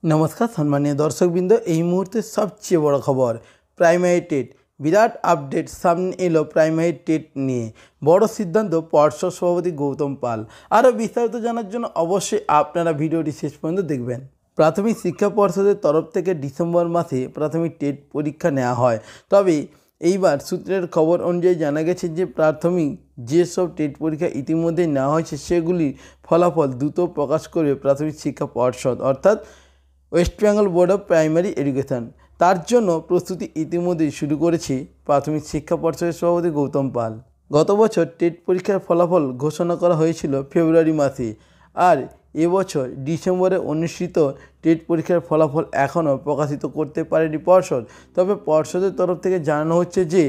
नमस्कार सम्मानीय दर्शकबृंद এই মুহূর্তে সবচেয়ে বড় খবর প্রাইমারি টেট বিরাট আপডেট সামনে এলো প্রাইমারি টেট নিয়ে বড় সিদ্ধান্ত পর্ষদ সভাপতি গৌতম পাল আরও বিস্তারিত জানার জন্য অবশ্যই আপনারা ভিডিওটি শেষ পর্যন্ত দেখবেন। প্রাথমিক শিক্ষা পর্ষদের তরফ থেকে ডিসেম্বর মাসে প্রাথমিক টেট পরীক্ষা নেওয়া হয়, তবে এইবার সূত্রের খবর অনুযায়ী জানা গেছে যে প্রাথমিক যেসব টেট পরীক্ষা ইতিমধ্যেই নেওয়া হয়েছে সেগুলির ফলাফল দ্রুত প্রকাশ করবে প্রাথমিক শিক্ষা পর্ষদ অর্থাৎ West Bengal board of primary education. তার জন্য প্রস্তুতি ইতিমধ্যেই শুরু করেছে প্রাথমিক শিক্ষা পর্ষদের সভাপতি গৌতম পাল। গত বছর টেট পরীক্ষার ফলাফল ঘোষণা করা হয়েছিল ফেব্রুয়ারি মাসে, আর এবছর ডিসেম্বরে অনুষ্ঠিত টেট পরীক্ষার ফলাফল এখনও প্রকাশিত করতে পারেনি পর্ষদ। তবে পর্ষদের তরফ থেকে জানানো হচ্ছে যে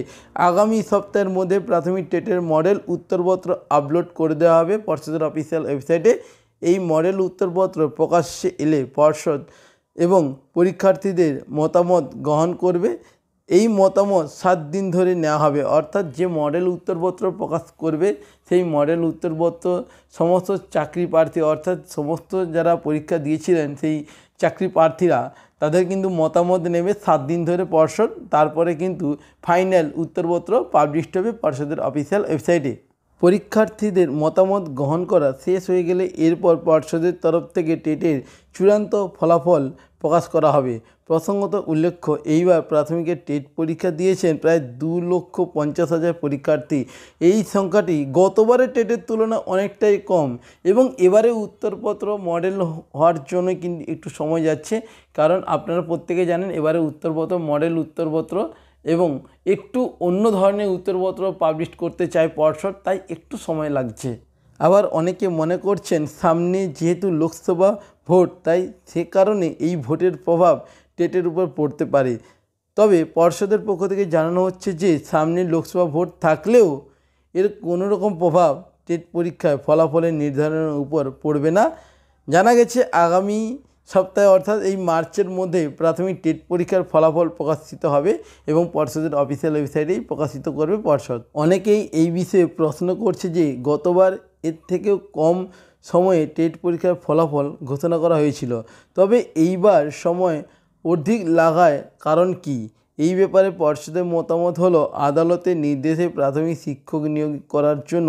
আগামী সপ্তাহের মধ্যে প্রাথমিক টেটের মডেল উত্তরপত্র আপলোড করে দেওয়া হবে পর্ষদের অফিসিয়াল ওয়েবসাইটে। এই মডেল উত্তরপত্র প্রকাশ্যে এলে পর্ষদ এবং পরীক্ষার্থীদের মতামত গ্রহণ করবে। এই মতামত 7 দিন ধরে নেওয়া হবে, অর্থাৎ যে মডেল উত্তরপত্র প্রকাশ করবে সেই মডেল উত্তরপত্র সমস্ত চাকরি প্রার্থী অর্থাৎ সমস্ত যারা পরীক্ষা দিয়েছিলেন সেই চাকরি প্রার্থীরা তাদের কিন্তু মতামত নেবে 7 দিন ধরে পর্ষদ। তারপরে কিন্তু ফাইনাল উত্তরপত্র পাবলিশ হবে পর্ষদের অফিসিয়াল ওয়েবসাইটে। পরীক্ষার্থীদের মতামত গ্রহণ করা শেষ হয়ে গেলে এরপর পর্ষদের তরফ থেকে টেটের চূড়ান্ত ফলাফল প্রকাশ করা হবে। প্রসঙ্গত উল্লেখ্য, এইবার প্রাথমিকের টেট পরীক্ষা দিয়েছেন প্রায় 2,50,000 পরীক্ষার্থী। এই সংখ্যাটি গতবারের টেটের তুলনায় অনেকটাই কম এবং এবারে উত্তরপত্র মডেল হওয়ার জন্য কিন্তু একটু সময় যাচ্ছে, কারণ আপনারা প্রত্যেকে জানেন এবারে উত্তরপত্র মডেল উত্তরপত্র এবং একটু অন্য ধরনের উত্তরপত্র পাবলিশ করতে চায় পর্ষদ, তাই একটু সময় লাগছে। আবার অনেকে মনে করছেন সামনে যেহেতু লোকসভা ভোট, তাই সে কারণে এই ভোটের প্রভাব টেটের উপর পড়তে পারে। তবে পর্ষদের পক্ষ থেকে জানানো হচ্ছে যে সামনে লোকসভা ভোট থাকলেও এর কোনো রকম প্রভাব টেট পরীক্ষায় ফলাফলের নির্ধারণের উপর পড়বে না। জানা গেছে আগামী সপ্তাহে অর্থাৎ এই মার্চের মধ্যে প্রাথমিক টেট পরীক্ষার ফলাফল প্রকাশিত হবে এবং পর্ষদের অফিসিয়াল ওয়েবসাইটেই প্রকাশিত করবে পর্ষদ। অনেকেই এই বিষয়ে প্রশ্ন করছে যে গতবার এর থেকেও কম সময়ে টেট পরীক্ষার ফলাফল ঘোষণা করা হয়েছিল, তবে এইবার সময় অধিক লাগায় কারণ কি? এই ব্যাপারে পর্ষদের মতামত হলো আদালতের নির্দেশে প্রাথমিক শিক্ষক নিয়োগ করার জন্য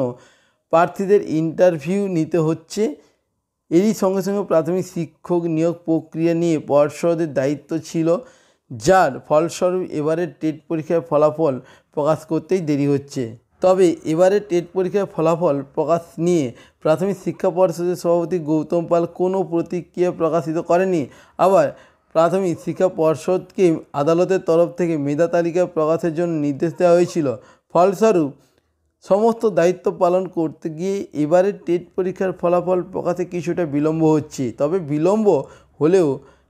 প্রার্থীদের ইন্টারভিউ নিতে হচ্ছে। এরই সঙ্গে সঙ্গে প্রাথমিক শিক্ষক নিয়োগ প্রক্রিয়া নিয়ে পর্ষদের দায়িত্ব ছিল, যার ফলস্বরূপ এবারের টেট পরীক্ষার ফলাফল প্রকাশ করতেই দেরি হচ্ছে। তবে এবারে টেট পরীক্ষার ফলাফল প্রকাশ নিয়ে প্রাথমিক শিক্ষা পর্ষদের সভাপতি গৌতম পাল কোনো প্রতিক্রিয়া প্রকাশিত করেনি। আবার প্রাথমিক শিক্ষা পর্ষদকে আদালতের তরফ থেকে মেধা তালিকা প্রকাশের জন্য নির্দেশ দেওয়া হয়েছিল। ফলস্বরূপ সমস্ত দায়িত্ব পালন করতে গিয়ে এবারে টেট পরীক্ষার ফলাফল প্রকাশে কিছুটা বিলম্ব হচ্ছে। তবে বিলম্ব হলেও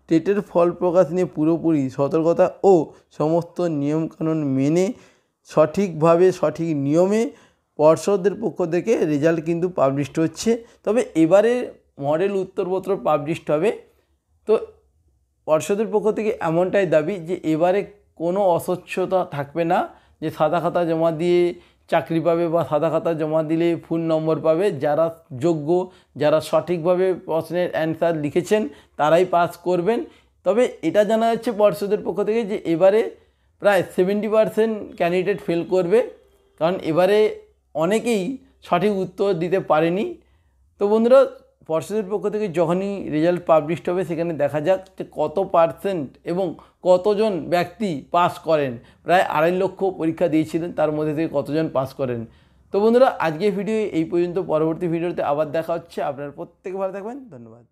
টেটের ফল প্রকাশ নিয়ে পুরোপুরি সতর্কতা ও সমস্ত নিয়মকানুন মেনে সঠিকভাবে সঠিক নিয়মে পর্ষদের পক্ষ থেকে রেজাল্ট কিন্তু পাবলিশড হচ্ছে। তবে এবারে মডেল উত্তরপত্র পাবলিশড হবে, তো পর্ষদের পক্ষ থেকে এমনটাই দাবি যে এবারে কোনো অস্বচ্ছতা থাকবে না, যে সাদা খাতা জমা দিয়ে চাকরি পাবে বা সাদা খাতা জমা দিলে ফুল নম্বর পাবে। যারা যোগ্য, যারা সঠিকভাবে প্রশ্নের অ্যান্সার লিখেছেন তারাই পাস করবেন। তবে এটা জানা যাচ্ছে পর্ষদের পক্ষ থেকে যে এবারে প্রায় 70% ক্যান্ডিডেট ফেল করবে, কারণ এবারে অনেকেই সঠিক উত্তর দিতে পারেনি। তো বন্ধুরা, পর্ষদের পক্ষ থেকে যখনই রেজাল্ট পাবলিশড হবে সেখানে দেখা যাক যে কত পার্সেন্ট এবং কতজন ব্যক্তি পাস করেন। প্রায় 2.5 লক্ষ পরীক্ষা দিয়েছিলেন, তার মধ্যে থেকে কতজন পাস করেন। তো বন্ধুরা, আজকের ভিডিও এই পর্যন্ত। পরবর্তী ভিডিওতে আবার দেখা হচ্ছে। আপনারা প্রত্যেকে ভালো থাকবেন। ধন্যবাদ।